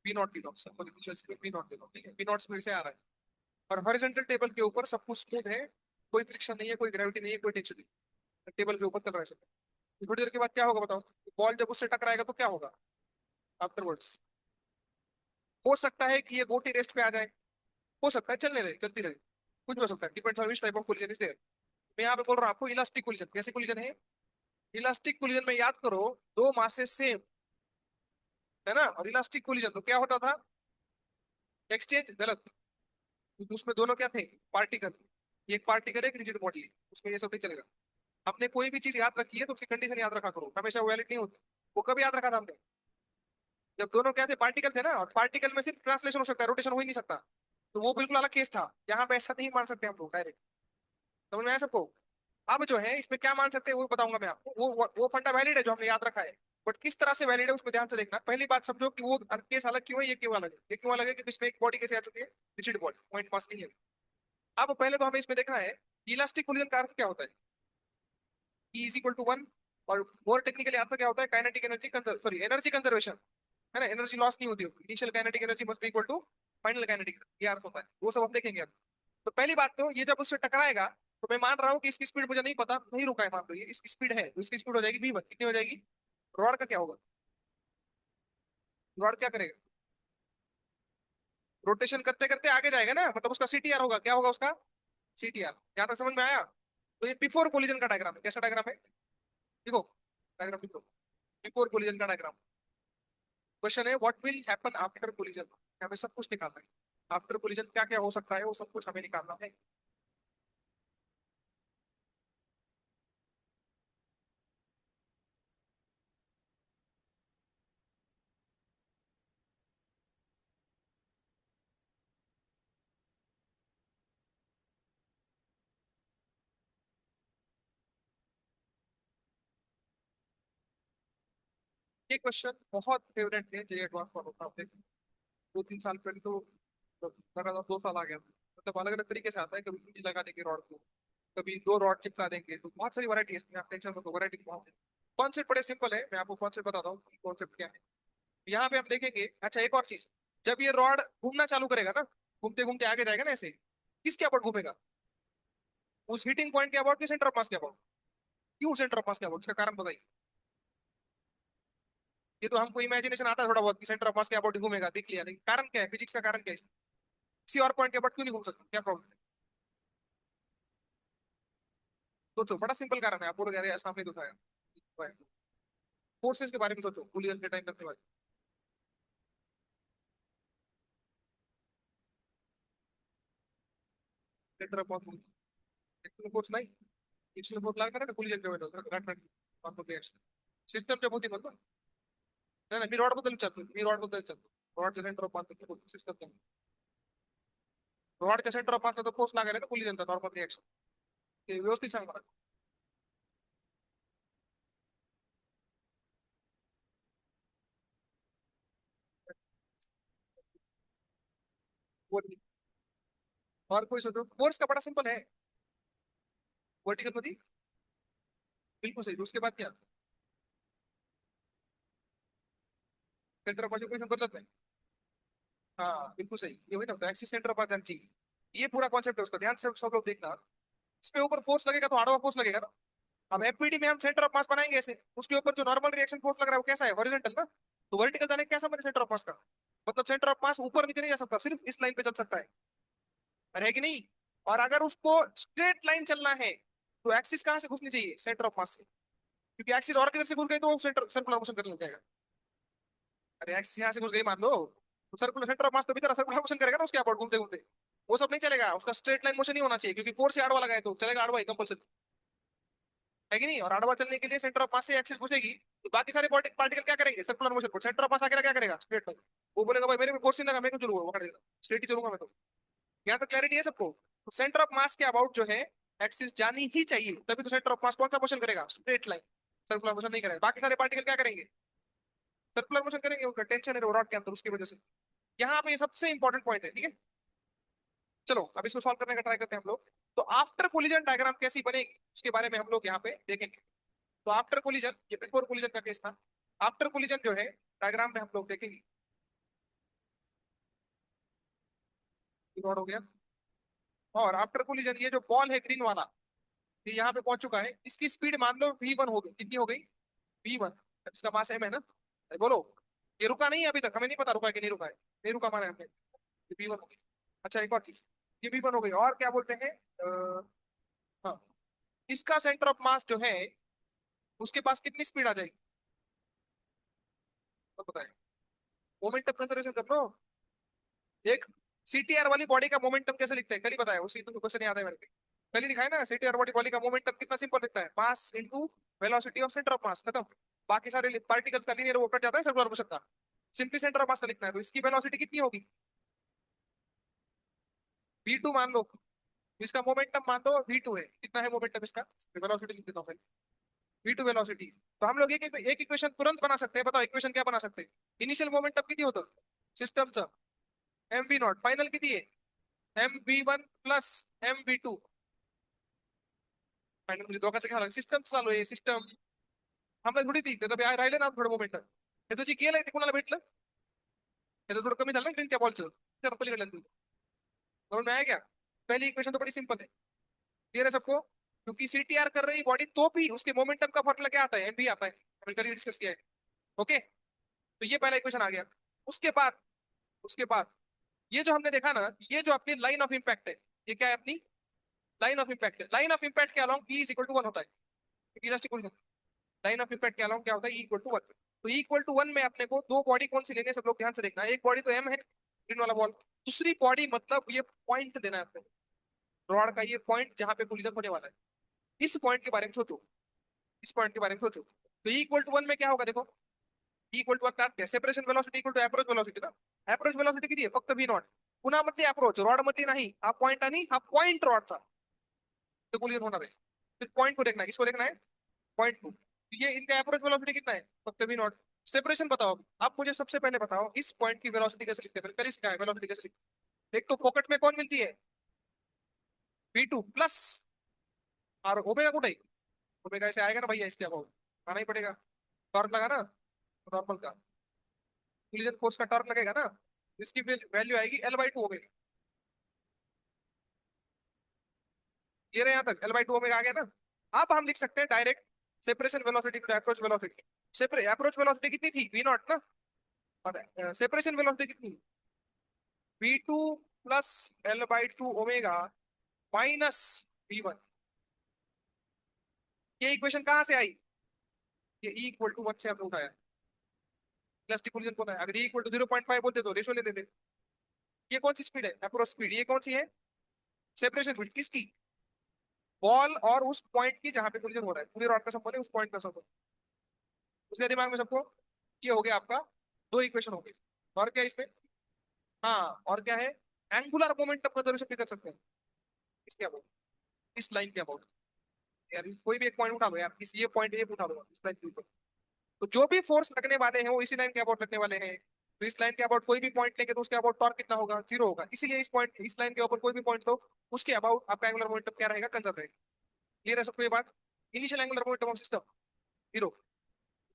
V naught, V naught speed V naught, ठीक है, वी नॉट स्पीड से आ रहा है। और हॉरिजॉन्टल टेबल के ऊपर सब कुछ स्मूथ है, कोई फ्रिक्शन नहीं है, कोई ग्रेविटी नहीं है, कोई टेंशन नहीं, टेबल के ऊपर चल रहा है सब। थोड़ी देर के बाद क्या होगा बताओ? बॉल जब उससे टकराएगा तो क्या होगा आफ्टरवर्ड्स? हो सकता है कि ये गोटी रेस्ट पे आ जाए, हो सकता है चलने रहे, चलती रहे, कुछ भी हो सकता है, depends on which type of collision is there. मैं यहाँ पे बोल रहा हूँ आपको इलास्टिक कोलिजन। कैसे कोलिजन है? इलास्टिक कोलिजन में याद करो, दो मासेस सेम है ना, और इलास्टिक कोलिजन तो क्या होता था? एक्सचेंज गलत। क्योंकि उसमें दोनों क्या थे? पार्टिकल। एक पार्टिकल एक रिजिड बॉडी, उसमें ये सब नहीं चलेगा। हमने कोई भी चीज याद रखी है तो उसकी कंडीशन याद रखा करो, हमेशा वैलिड नहीं होती। वो कब याद रखा था हमने? जब दोनों क्या थे? पार्टिकल थे ना, और पार्टिकल में सिर्फ ट्रांसलेशन हो सकता है, रोटेशन हो ही नहीं सकता। तो वो बिल्कुल अलग केस था। यहाँ पे ऐसा नहीं मान सकते हम लोग डायरेक्ट। समझ में आया सबको? अब जो है इसमें क्या मान सकते हैं वो बताऊंगा मैं आपको। वो फंडा वैलिड है जो हमने याद रखा है, बट किस तरह से वैलिड है उसमें ध्यान से देखना। पहली बात समझो कि वो केस अलग क्यों है, ये क्यों अलग है। ये क्यों अलग है? क्योंकि इसमें एक बॉडी कैसे आ चुकी है? रिजिड बॉडी, पॉइंट मास नहीं है। अब पहले तो हमें इसमें देखना है इलास्टिक कोलिजन का अर्थ क्या होता है। E is equal to one. और मोर टेक्निकली आपका क्या होता है? Kinetic energy, sorry energy conservation, है ना। एनर्जी लॉस नहीं होती, initial kinetic energy must be equal to final kinetic, ये अर्थ होता है। वो सब हम देखेंगे अब। तो पहली बात तो ये जब उससे टकराएगा तो मैं मान रहा हूँ कि इसकी स्पीड मुझे नहीं पता, नहीं रुका है, मान लो ये इसकी स्पीड है, तो इसकी स्पीड हो जाएगी v1। कितनी हो जाएगी? रॉड का क्या होगा? रॉड क्या करेगा? रोटेशन करते करते आगे जाएगा ना, मतलब उसका सीटीआर होगा। क्या होगा उसका? सीटीआर। यहाँ तक समझ में आया? तो ये बिफोर कोलिजन का डायग्राम है। कैसा डायग्राम है? देखो डायग्राम देखो, बिफोर कोलिजन का डायग्राम। क्वेश्चन है what will happen after collision. हमें सब कुछ निकालना है। आफ्टर कोलिजन क्या क्या हो सकता है वो सब कुछ हमें निकालना है। ये क्वेश्चन बहुत फेवरेट है जे एडवांस वालों का। आप देखिए 2-3 साल पहले तो लगातार 2 साल आ गया, मतलब अलग अलग तरीके से आता है। कभी नीचे लगा देंगे रॉड को, कभी दो रॉड चिपका देंगे, तो बहुत सारी वैरायटी है इसमें। आप टेंशन मत लो, वैरायटी बहुत है। कॉन्सेप्ट बड़े सिंपल है, मैं आपको कॉन्सेप्ट बताता हूँ कॉन्सेप्ट क्या है। यहाँ पे हम देखेंगे। अच्छा एक और चीज, जब ये रॉड घूमना चालू करेगा ना, घूमते घूमते आगे जाएगा ना ऐसे, किसके अबाउट घूमेगा? उस हिटिंग पॉइंट के अबाउट कि सेंटर ऑफ मास के अबाउट? क्यों सेंटर ऑफ मास के अबाउट? इसका कारण बताइए। ये तो हमको इमेजिनेशन आता है थोड़ा बहुत कि सेंटर ऑफ मास के अबाउट घूमेगा, देख लिया, लेकिन कारण क्या है? फिजिक्स का कारण क्या है? किसी और पॉइंट के अबाउट क्यों नहीं घूम सकता? क्या प्रॉब्लम है? सोचो, बड़ा सिंपल कारण है। आपको लग रहा है सामने तो था। फोर्सेस के बारे में सोचो, कूलिंग के टाइम करने वाले centre of mass. Actual force नहीं, एक्चुअल फोर्स लगा ना कूलिंग के वेट होता है रट रट रिएक्शन सिस्टम जब होती है। नाही नाही, मी रॉड बद्दल विचारतो, मी रॉड बद्दल विचारतो। रॉडच्या सेंटर ऑफ मास सिस्टम, रॉडच्या सेंटर ऑफ मास फोर्स लागायला ना कोलिजनचा नॉर्मल रिएक्शन, ते व्यवस्थित सांग मला. वर- और कोई सोचो फोर्स का बड़ा सिंपल है। वर्टिकल मध्ये बिल्कुल सही। तो उसके बाद क्या? सेंटर ऑफ मास इक्वेशन बदलत नाही। हाँ बिल्कुल सही, ये वही ना axis centre of mass energy. ये पूरा कॉन्सेप्ट है उसका, ध्यान से सब लोग देखना। इसमें ऊपर फोर्स लगेगा तो आड़वा फोर्स लगेगा ना। अब एफपीडी में हम सेंटर ऑफ मास बनाएंगे ऐसे, उसके ऊपर जो नॉर्मल रिएक्शन फोर्स लग रहा है वो कैसा है? हॉरिजॉन्टल ना। तो वर्टिकल जाने का क्या समझ है सेंटर ऑफ मास का? मतलब सेंटर ऑफ मास ऊपर नीचे नहीं जा सकता, सिर्फ इस लाइन पे चल सकता है कि नहीं? और अगर उसको स्ट्रेट लाइन चलना है तो एक्सिस कहां से घुसनी चाहिए? सेंटर ऑफ मास से। क्योंकि एक्सिस और किधर से घुस गई तो वो सेंटर सर्कुलर मोशन करने लग जाएगा। अरे एक्सिस यहाँ से घुस गई मान लो, तो सर्कुलर सेंटर ऑफ मास तो भीतर सर्कुलर मोशन करेगा ना उसके अबाउट घूमते घूमते। वो सब नहीं चलेगा, उसका स्ट्रेट लाइन मोशन ही होना चाहिए, क्योंकि फोर्स से आड़वा लगाए तो चलेगा आड़वा ही कंपल्सरी, है कि नहीं? और आड़वा चलने के लिए सेंटर ऑफ मास से एक्सिस घुसेगी, तो बाकी सारे पार्टिकल क्या करेंगे? Circular motion. सेंटर ऑफ मास आगे क्या करेगा? Straight line. वो बोलेगा भाई मेरे में फोर्स नहीं लगा, मैं क्यों चलूंगा, वो करेगा स्ट्रेट ही चलूंगा मैं तो। यहाँ तक क्लैरिटी है सबको? तो सेंटर ऑफ मास के अबाउट जो है एक्सिस जानी ही चाहिए, तभी तो सेंटर ऑफ मास कौन सा मोशन करेगा? Straight line. सर्कुलर मोशन नहीं करेगा। बाकी सारे पार्टिकल क्या करेंगे? सर्कुलर मोशन करेंगे, उनका टेंशन है रॉड के अंदर, उसकी वजह से। यहाँ पे सबसे इंपॉर्टेंट पॉइंट है, ठीक है। चलो अब इसको सॉल्व करने का ट्राई करते हैं हम लोग। तो आफ्टर कोलिजन डायग्राम कैसी बनेगी उसके बारे में हम लोग यहाँ पे देखेंगे। तो आफ्टर कोलिजन, ये बिफोर कोलिजन का केस था। आफ्टर कोलिजन जो है डायग्राम में हम लोग देखेंगे। रॉड हो गया, और आफ्टर कोलिजन ये जो बॉल है ग्रीन वाला, ये यहाँ पे पहुंच चुका है। इसकी स्पीड मान लो v1 हो गई। कितनी हो गई? v1। इसका मास m है ना। अरे बोलो, ये रुका नहीं है अभी तक, हमें नहीं पता रुका है कि नहीं रुका है। नहीं रुका माना हमने, v1 हो गई। अच्छा एक और चीज, ये भी बन हो गई। और क्या बोलते हैं, हाँ, इसका सेंटर ऑफ मास जो है उसके पास कितनी स्पीड आ जाएगी, तो बताए। मोमेंटम कंजर्वेशन कर लो। एक सीटीआर वाली बॉडी का मोमेंटम कैसे लिखते हैं, कल ही बताया, उसी तो क्वेश्चन याद है मेरे को। कल ही दिखाया ना, सीटीआर बॉडी का मोमेंटम कितना सिंपल लिखता है, mass into velocity of centre of मास, खत्म। बाकी सारे पार्टिकल्स का लीनियर वो कट जाता है सर्कुलर मोशन का, सिंपली सेंटर ऑफ मास का लिखना है। तो इसकी वेलोसिटी कितनी होगी, v2 मान लो, इसका मोमेंटम मान लो v2 है, कितना है मोमेंटम इसका, वेलोसिटी लिख देता हूँ, v2 वेलोसिटी। तो हम लोग एक इक्वेशन तुरंत बना सकते हैं, बताओ इक्वेशन क्या बना सकते हैं। इनिशियल मोमेंटम किती होतं सिस्टमचं, mv0, फायनल किती आहे mv1 प्लस mv2, फायनल म्हणजे दोघांचं घ्यावं लागेल, सिस्टम चालू आहे सिस्टम, आम्हाला थोडी ती त्याचं राहिले ना थोडं मोमेंटम, त्याचं जे केलंय ते कोणाला भेटलं, त्याचं थोडं कमी झालं ना त्या बॉलचं, त्या पलीकडलं समझ में आया क्या। पहली इक्वेशन तो बड़ी सिंपल है, क्लियर है सबको। क्योंकि सीटीआर कर रही बॉडी तो भी उसके मोमेंटम का फॉर्मूला क्या आता है, एम भी आता है, हमने कल डिस्कस किया है। ओके, तो ये पहला इक्वेशन आ गया। उसके बाद ये जो हमने देखा ना, ये जो अपनी लाइन ऑफ इम्पैक्ट है, ये क्या है अपनी लाइन ऑफ इम्पैक्ट है। लाइन ऑफ इम्पैक्ट के along E is equal to 1 होता है, इलास्टिक लाइन ऑफ इम्पैक्ट के अलोंग क्या होता है, इक्वल टू 1। तो इक्वल टू 1 में अपने को दो बॉडी कौन सी लेनी है, सब लोग ध्यान से देखना। एक बॉडी तो एम है, ग्रीन वाला बॉल, दूसरी बॉडी मतलब ये पॉइंट देना है आपको, रॉड का ये पॉइंट जहां पे कोलिजन होने वाला है, इस पॉइंट के बारे में सोचो, इस पॉइंट के बारे में सोचो। तो इक्वल टू 1 में क्या होगा देखो, इक्वल टू काय separation velocity equal to approach velocity ना, अप्रोच वेलोसिटी किती आहे फक्त v नॉट, पुन्हा मध्ये अप्रोच रॉड मध्ये नाही, हा पॉइंट आणि हा पॉइंट रॉडचा तो कोलिजन होणार आहे, फिर पॉइंट को देखना है, किसको देखना है, पॉइंट को। ये इनका अप्रोच वेलोसिटी कितना है फक्त v नॉट। सेपरेशन बताओ आप मुझे, सबसे पहले बताओ इस पॉइंट की वेलोसिटी कैसे लिखते हैं, पहले इसका है वेलोसिटी कैसे लिखते हैं। एक तो पॉकेट में कौन मिलती है v2 प्लस, और ओमेगा कुठे है, ओमेगा ऐसे आएगा ना भैया, इसके अबाउट आना ही पड़ेगा, टॉर्क लगा ना नॉर्मल का, कोलिजन फोर्स का टॉर्क लगेगा ना, इसकी वैल्यू आएगी L/2 ओमेगा। ये रहे यहाँ तक L/2 ओमेगा आ गया ना। अब हम लिख सकते हैं direct separation velocity approach velocity. Approach velocity कितनी थी v नॉट ना, और सेपरेशन वेलोसिटी कितनी v2 plus L/2 omega minus v1। ये इक्वेशन कहां से आई, ये E इक्वल टू 1 से हमने उठाया, प्लस डिफोल्जन को है, अगर E इक्वल टू 0.5 बोलते तो रेशो ले देते। ये कौन सी स्पीड है अप्रोच स्पीड, ये कौन सी है सेपरेशन स्पीड, किसकी, बॉल और उस पॉइंट की जहां पे कोलिजन हो रहा है, पूरे रॉड का संबंध है उस पॉइंट का संबंध। उसके दिमाग में सबको ये हो गया आपका, दो इक्वेशन हो गई। और क्या इसमें, हाँ और क्या है, एंगुलर मोमेंटम कंजर्वेशन भी कर सकते हैं। इसके अबाउट, इस लाइन के अबाउट, यार कोई भी एक पॉइंट उठा दो यार, इस ये पॉइंट ये उठा दो इस लाइन के ऊपर, तो जो भी फोर्स लगने वाले हैं वो इसी लाइन के अबाउट लगने वाले हैं। तो इस लाइन के अबाउट कोई भी पॉइंट लेंगे तो उसके अबाउट टॉर्क कितना होगा, जीरो होगा। इसीलिए इस पॉइंट इस लाइन के ऊपर कोई भी पॉइंट तो उसके अबाउट आपका एंगुलर मोमेंटम क्या रहेगा, कंजर्व रहेगा। क्लियर है सबको ये बात। Initial angular momentum of system zero,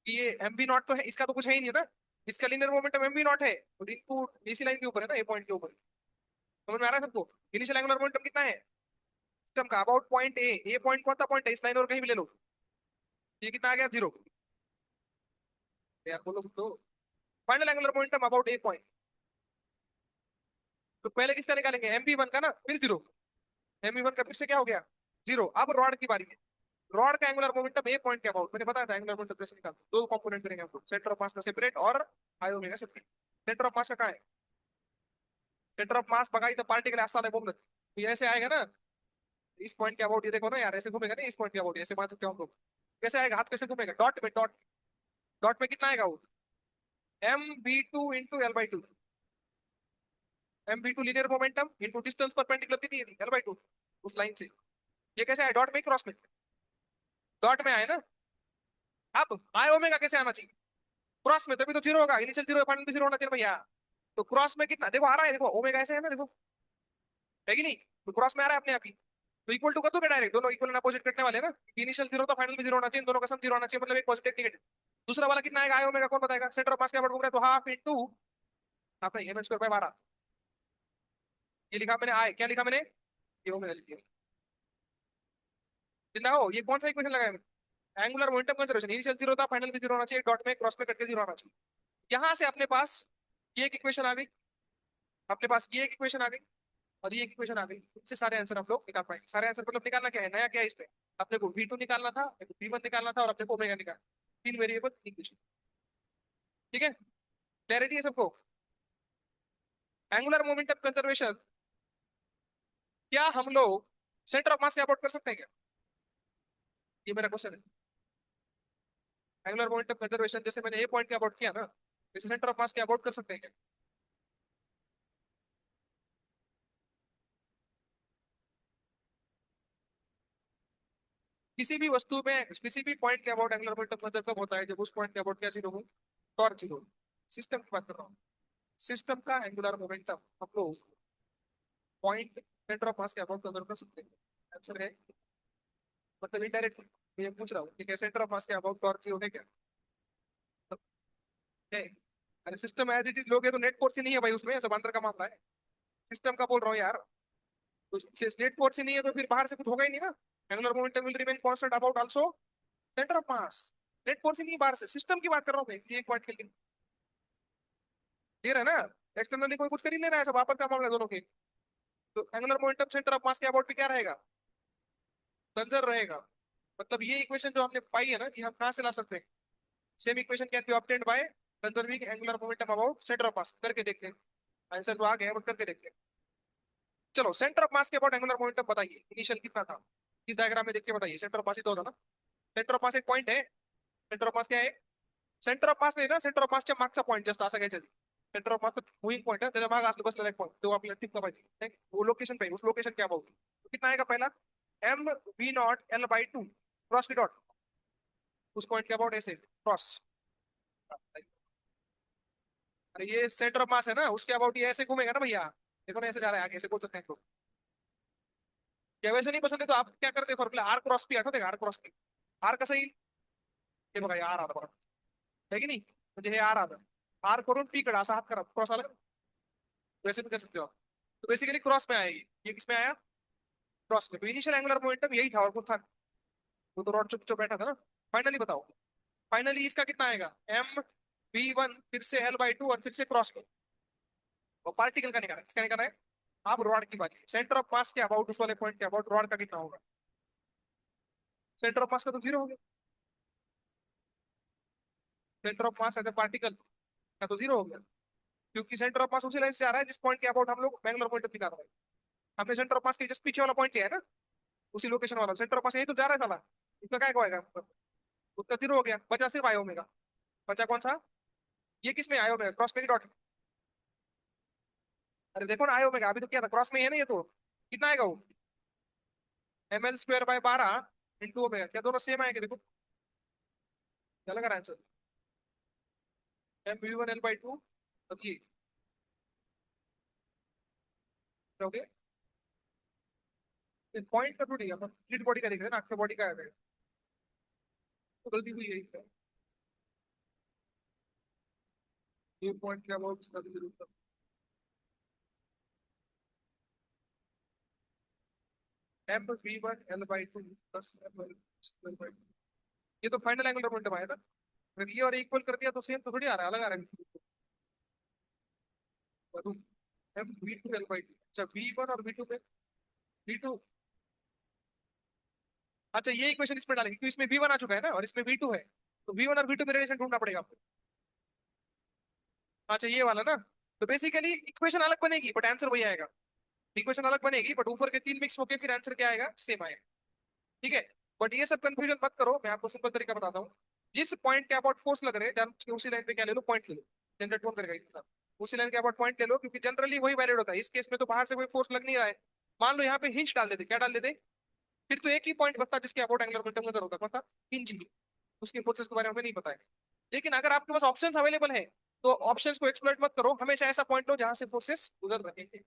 ये एम बी नॉट तो है, इसका तो कुछ है ही नहीं है ना, इसका linear momentum M B naught है, और इनटू इसी लाइन के ऊपर है ना, ये पॉइंट के ऊपर। समझ में आ रहा है सबको। इनिशियल एंगुलर मोमेंटम कितना है सिस्टम का, अबाउट पॉइंट ए, ये पॉइंट कौन सा पॉइंट है इस लाइन और कहीं भी ले लो, ये कितना आ गया जीरो, यार बोलो तो। Final angular momentum about A point, तो पहले किसका निकालेंगे एम बी वन का ना, फिर जीरो, एम बी वन का फिर से क्या हो गया जीरो। अब रॉड की बारी है, रॉड का एंगुलर मोमेंटम ए पॉइंट के अबाउट, मैंने बताया था एंगुलर मोमेंटम कैसे निकाल, दो कंपोनेंट करेंगे हमको, सेंटर ऑफ मास का सेपरेट और I omega separate. Centre of mass का कहाँ है, सेंटर ऑफ मास बघा इथं पार्टिकल असा आहे बोलत, तो ये ऐसे आएगा ना, इस पॉइंट के अबाउट, ये देखो ना यार ऐसे घूमेगा ना, इस पॉइंट के अबाउट ऐसे मान सकते हो हम लोग। कैसे आएगा, हाथ कैसे घूमेगा, डॉट में, डॉट, डॉट में कितना आएगा वो mv2 × L/2, mv2 linear momentum into distance perpendicular कितनी है L/2 उस लाइन से। ये कैसे आया, डॉट में क्रॉस में, डॉट में आए ना। अब आई ओमेगा कैसे आना चाहिए, क्रॉस में, तभी तो जीरो होगा, इनिशियल जीरो फाइनल भी जीरो होना चाहिए भैया। तो क्रॉस में कितना देखो आ रहा है, देखो ओमेगा ऐसे है ना, देखो है कि नहीं, तो क्रॉस में आ रहा है अपने आप ही। तो इक्वल टू कर दो डायरेक्ट, दोनों इक्वल एंड अपोजिट कटने वाले हैं ना, इनिशियल जीरो तो फाइनल भी जीरो होना चाहिए, दोनों का सम जीरो होना चाहिए, मतलब एक पॉजिटिव एक नेगेटिव। दूसरा वाला कितना आएगा आई ओमेगा कौन बताएगा, सेंटर ऑफ मास के अबाउट घूम रहा है, तो हाफ इंटू आपका एम स्क्वायर बाय 12, ये लिखा मैंने, आए क्या लिखा मैंने, ये ओमेगा लिख दिया। जितना हो, ये कौन सा इक्वेशन लगाया मैंने, angular momentum conservation, initial zero था फाइनल भी जीरो होना चाहिए, डॉट में क्रॉस में कट के जीरो होना चाहिए। यहां से अपने पास ये एक इक्वेशन आ गई, अपने पास ये एक इक्वेशन आ गई, और ये इक्वेशन आ गई, इससे सारे आंसर हम लोग निकाल पाएंगे। सारे आंसर मतलब निकालना क्या है, नया क्या है इसमें, अपने को V2 निकालना था, अपने को V1 निकालना था और अपने को ओमेगा निकालना, तीन वेरिएबल इक्वेशन। ठीक है, क्लैरिटी है सबको। एंगुलर मोमेंटम कंजर्वेशन, क्या हम लोग सेंटर ऑफ मास के अबाउट कर सकते हैं क्या, ये मेरा क्वेश्चन है। एंगुलर मोमेंटम कंजर्वेशन जैसे मैंने ए पॉइंट के अबाउट किया ना, जैसे सेंटर ऑफ मास के अबाउट कर सकते हैं क्या। किसी भी वस्तु में किसी भी पॉइंट के अबाउट एंगुलर मोमेंटम कंजर्व कब होता है, जब उस पॉइंट के अबाउट क्या जीरो हो, टॉर्क जीरो। सिस्टम की बात कर रहा हूँ, सिस्टम का एंगुलर मोमेंटम हम लोग पॉइंट सेंटर ऑफ मास के अबाउट कंजर्व कर सकते हैं। आंसर है, मतलब इनडायरेक्ट ये पूछ रहा हूँ कि सेंटर ऑफ मास के अबाउट टॉर्क जीरो है क्या, तो है। अरे सिस्टम एज इट इज लोगे तो नेट फोर्स ही नहीं है भाई उसमें, सब अंदर का मामला है। सिस्टम का बोल रहा हूँ यार, तो नेट फोर्स ही नहीं है तो फिर बाहर से कुछ होगा ही नहीं ना। Angular momentum will remain constant about also centre of mass. Net force ही नहीं बाहर से, सिस्टम की बात कर रहा हूँ मैं, ये एक पॉइंट के लिए क्लियर है ना। एक्सटर्नली कोई कुछ कर ही नहीं रहा है, सब आपस का मामला है दोनों के। तो एंगुलर मोमेंटम सेंटर ऑफ मास के अबाउट भी क्या रहेगा, कंजर्व रहेगा। मतलब ये इक्वेशन जो हमने पाई है ना, कि हम कहाँ से ला सकते हैं, same equation can be obtained by conserving angular momentum about centre of मास। करके देखते हैं, आंसर तो आ गया बट करके देखते हैं। चलो सेंटर ऑफ मास के अबाउट एंगुलर मोमेंटम बताइए, इनिशियल कितना था, इस डायग्राम में देख के बताइए। सेंटर ऑफ मास ही तो होता ना, सेंटर ऑफ मास एक पॉइंट है, सेंटर ऑफ मास क्या है, सेंटर ऑफ मास नाही ना, सेंटर ऑफ मासच्या मागचा पॉईंट जस्ट असं घ्यायचं, centre of mass moving point है, त्याच्या मागे असलं बसलेला एक पॉइंट तो आपल्याला टिपका पाहिजे, वो लोकेशन पे, उस लोकेशन क्या अबाउट तो कितना आएगा पहला, M V0 L/2 cross B dot, उस पॉइंट के अबाउट ऐसे क्रॉस। अरे ये सेंटर ऑफ मास है ना, उसके अबाउट ये ऐसे घूमेगा ना भैया, देखो ना ऐसे जा रहा है आगे, ऐसे बोल सकते हैं तो। क्या वैसे नहीं पसंद है तो आप क्या करते हैं फॉर्मूला, आर क्रॉस पी आठवते का, आर क्रॉस पी, आर कसं येईल, हे बघा आर आला बघा, है की नाही, म्हणजे हे आर आलं, आर करून पी कडे असा हात करा, क्रॉस आला, वैसे भी कर सकते हो आप। तो बेसिकली क्रॉस में आएगी, ये किस में आया, क्रॉस में। तो इनिशियल एंगुलर मोमेंटम यही था और कुछ था, वो तो रॉड चुप चुप बैठा था ना। फाइनली बताओ, फाइनली इसका कितना आएगा, M V1 फिर से L/2 और फिर से क्रॉस में, और पार्टिकल का निकाला, इसका निकाला है। अब रॉड की बात, सेंटर ऑफ मास के अबाउट, उस वाले पॉइंट के अबाउट रॉड का कितना होगा, सेंटर ऑफ मास का तो जीरो हो गया, centre of mass as a particle का तो जीरो हो गया, क्योंकि सेंटर ऑफ मास उसी लाइन से जा रहा है जिस पॉइंट के अबाउट हम लोग एंगुलर मोमेंटम निकाल रहे हैं। हमने सेंटर ऑफ मास के जस्ट पीछे वाला पॉइंट लिया है ना, उसी लोकेशन वाला सेंटर ऑफ मास यही तो जा रहा है साला, उसका क्या होएगा, उसका जीरो हो गया, बचा सिर्फ आयो ओमेगा। बचा कौन सा, ये किस में आयो ओमेगा, क्रॉस में डॉट। अरे देखो ना आयो ओमेगा, अभी तो क्या था, क्रॉस में ही है ना ये तो, कितना आएगा वो, ML²/12 इंटू ओमेगा, क्या दोनों सेम आएंगे, देखो क्या लगा आंसर, M V1 L/2, अब ये ओके, पॉइंट का थोड़ी है, कंप्लीट बॉडी का देख रहे हैं ना, आपके बॉडी का है, तो गलती हुई है इसका, ये पॉइंट क्या बहुत इसका भी जरूरत है। M V1 L/2 plus L/2, ये तो फाइनल एंगुलर मोमेंटम आया था। अगर ये और इक्वल कर दिया तो सेम तो थोड़ी आ रहा है, अलग आ रहा है। M V2 L/2, अच्छा V1 और V2 पे, V2, अच्छा ये इक्वेशन इसमें डालेंगे क्योंकि इसमें V1 आ चुका है ना और इसमें V2 है, तो V1 और V2 में रिलेशन ढूंढना पड़ेगा आपको। अच्छा ये वाला ना, तो बेसिकली इक्वेशन अलग बनेगी बट आंसर वही आएगा, इक्वेशन अलग बनेगी बट ऊपर के तीन मिक्स होके फिर आंसर क्या आएगा, सेम आएगा। ठीक है, बट ये सब कंफ्यूजन मत करो, मैं आपको सिंपल तरीका बताता हूँ। जिस पॉइंट के अबाउट फोर्स लग रहे हैं उसी लाइन पे क्या ले लो, पॉइंट ले लो, जनरेट कौन करेगा इतना, उसी लाइन के अबाउट पॉइंट ले लो, क्योंकि जनरली वही वैलिड होता है। इस केस में तो बाहर से कोई फोर्स लग नहीं रहा है, मान लो यहाँ पे हिंज डाल देते, क्या डाल देते, फिर तो एक ही पॉइंट बचता जिसके अबाउट एंगुलर मोमेंटम नजर होता, कौन सा, हिंज ही। उसके फोर्सेस के बारे में हमें नहीं पता है। लेकिन अगर आपके पास ऑप्शंस अवेलेबल है तो ऑप्शंस को एक्सप्लॉइट मत करो, हमेशा ऐसा पॉइंट लो जहां से फोर्सेस गुजर रहे हैं।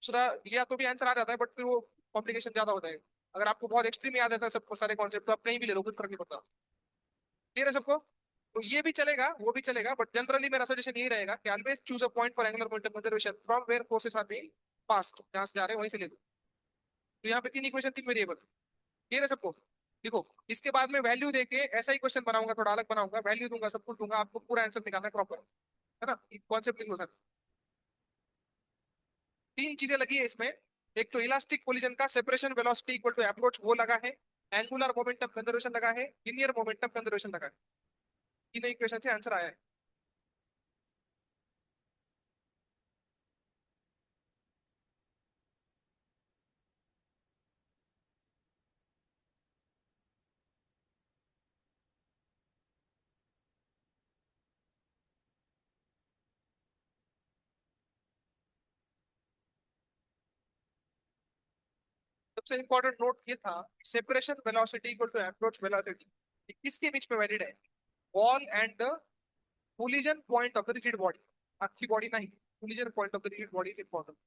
दूसरा लिया तो भी आंसर आ जाता है बट फिर वो कॉम्प्लिकेशन ज्यादा होता है। अगर आपको बहुत एक्सट्रीम याद आता है सबको सारे कॉन्सेप्ट तो आप कहीं भी ले लो, कुछ फर्क नहीं पड़ता। क्लियर है सबको, तो ये भी चलेगा वो भी चलेगा, बट जनरली मेरा सजेशन यही रहेगा कि always choose a point for angular momentum conservation from where forces are being passed, जहां से जा रहे हैं वहीं से ले लो। तो यहाँ पे तीन इक्वेशन, तीन वेरिएबल, क्लियर है सबको। देखो इसके बाद में वैल्यू देके ऐसा ही क्वेश्चन बनाऊंगा, थोड़ा अलग बनाऊंगा, वैल्यू दूंगा, सब कुछ दूंगा, आपको पूरा आंसर निकालना है प्रॉपर, है ना, कॉन्सेप्ट लिखो सर। तीन चीजें लगी है इसमें। एक तो इलास्टिक कोलिजन का separation velocity equal to approach वो लगा है, एंगुलर मोमेंटम कंजर्वेशन लगा है, लीनियर मोमेंटम कंजर्वेशन लगा है। तीनों इक्वेशन से आंसर आया है। सबसे इंपॉर्टेंट नोट ये था, separation velocity equal to approach velocity किसके बीच में वैलिड है? Ball and the collision point of the rigid body, आपकी बॉडी नहीं, collision point of the rigid body is important.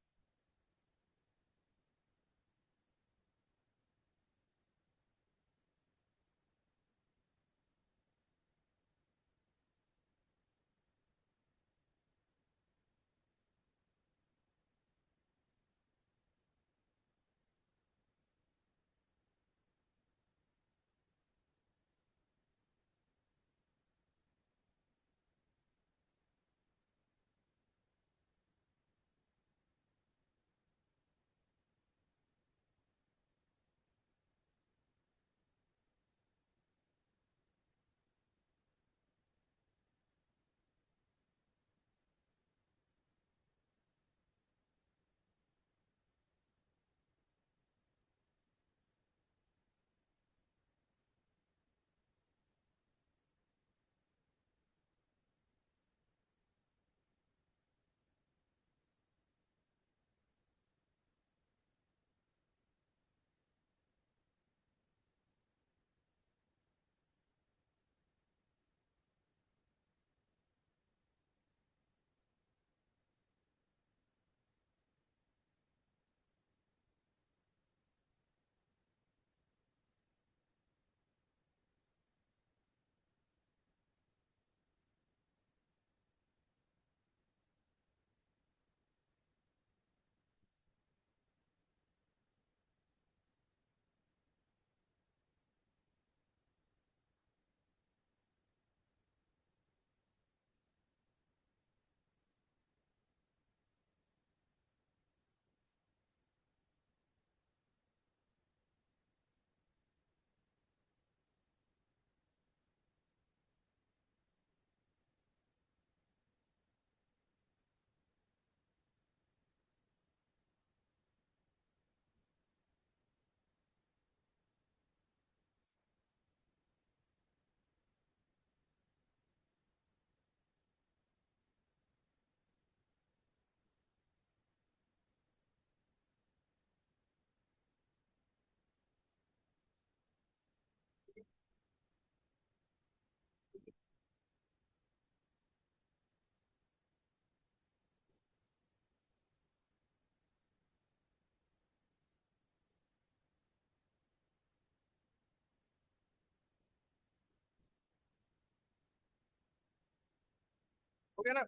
हो गया ना?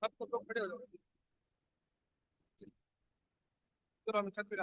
अब तो लोग खड़े हो जाओ। चलो हम छत पे